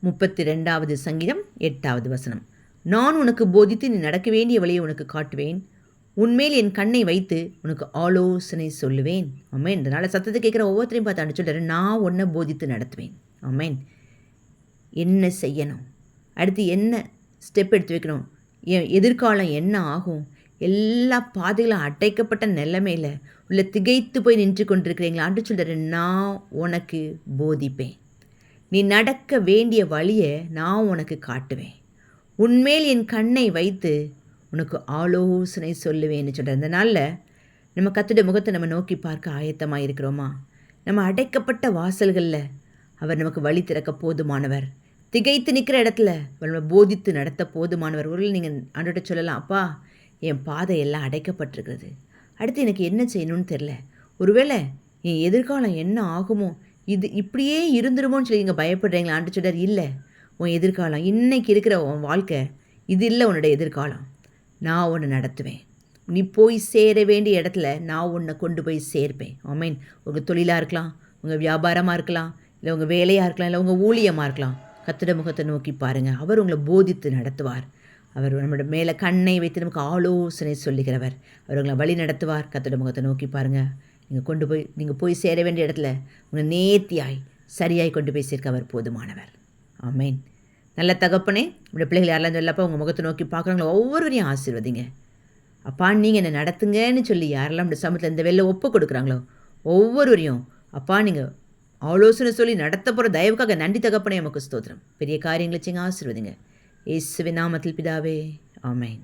32வது சங்கீதம் 8வது வசனம். நான் உனக்கு போதித்து நீ நடக்க வேண்டிய வழியை உனக்கு காட்டுவேன், உன்மேல் என் கண்ணை வைத்து உனக்கு ஆலோசனை சொல்லுவேன். ஆமென். இதனால் சத்தத்தை கேட்குற ஒவ்வொருத்தரையும் பார்த்து ஆண்டு சொல்கிறாரு, நான் உன்னை போதித்து நடத்துவேன். ஆமென். என்ன செய்யணும், அடுத்து என்ன ஸ்டெப் எடுத்து வைக்கணும், என் எதிர்காலம் என்ன ஆகும், எல்லா பாதைகளும் அடைக்கப்பட்ட நிலைமையில் உள்ள திகைத்து போய் நின்று கொண்டிருக்கிறீங்களா? ஆண்டு சொல்கிறாரு, நான் உனக்கு போதிப்பேன், நீ நடக்க வேண்டிய வழியை நான் உனக்கு காட்டுவேன், உன்மேல் என் கண்ணை வைத்து உனக்கு ஆலோசனை சொல்லுவேன்னு சொல்கிறார். இந்த நாளில் நம்ம கர்த்தருடைய முகத்தை நம்ம நோக்கி பார்க்க ஆயத்தமாக இருக்கிறோமா? நம்ம அடைக்கப்பட்ட வாசல்களில் அவர் நமக்கு வழி திறக்க போதுமானவர். திகைத்து நிற்கிற இடத்துல நம்ம போதித்து நடத்த போதுமானவர். ஒருவேளை நீங்கள் ஆண்டவர்கிட்ட சொல்லலாம், அப்பா என் பாதை எல்லாம் அடைக்கப்பட்டிருக்கிறது, அடுத்து எனக்கு என்ன செய்யணும்னு தெரில, ஒருவேளை என் எதிர்காலம் என்ன ஆகுமோ, இது இப்படியே இருந்துருமோன்னு சொல்லி நீங்கள் பயப்படுறீங்களா? ஆண்டு சொல்கிறார், இல்லை, உன் எதிர்காலம் இன்றைக்கி இருக்கிற உன் வாழ்க்கை இது இல்லை, உன்னோட எதிர்காலம். நான் உன்னை நடத்துவேன், நீ போய் சேர வேண்டிய இடத்துல நான் உன்னை கொண்டு போய் சேர்ப்பேன். ஆமீன். உங்கள் தொழிலாக இருக்கலாம், உங்கள் வியாபாரமாக இருக்கலாம், இல்லை உங்கள் வேலையாக இருக்கலாம், இல்லை உங்கள் ஊழியமாக இருக்கலாம். கர்த்தருடைய முகத்தை நோக்கி பாருங்கள், அவர் உங்களை போதித்து நடத்துவார். அவர் நம்மளோட மேலே கண்ணை வைத்து நமக்கு ஆலோசனை சொல்லுகிறவர். அவர் உங்களை வழி நடத்துவார். கர்த்தருடைய முகத்தை நோக்கி பாருங்கள், நீங்கள் போய் சேர வேண்டிய இடத்துல உங்களை நேர்த்தியாய் சரியாய் கொண்டு போய் சேர்க்க அவர் போதுமானவர். ஆமேன். நல்ல தகப்பனே, உங்களுடைய பிள்ளைகள் யாரெல்லாம் சொல்லப்போ உங்கள் முகத்தை நோக்கி பார்க்குறாங்களோ ஒவ்வொருவரையும் ஆசீர்வதிங்க. அப்பா நீங்கள் என்னை நடத்துங்கன்னு சொல்லி யாரெல்லாம் இந்த சமூகத்தில் இந்த வெளில ஒப்பு கொடுக்குறாங்களோ ஒவ்வொருவரையும் அப்பா நீங்கள் ஆலோசனை சொல்லி நடத்த போகிற தயவுக்காக நன்றி தகப்பனே, உமக்கு ஸ்தோத்திரம். பெரிய காரியங்களை செய்யுங்க, ஆசீர்வதிங்க. இயேசுவின் நாமத்தில் பிதாவே, ஆமென்.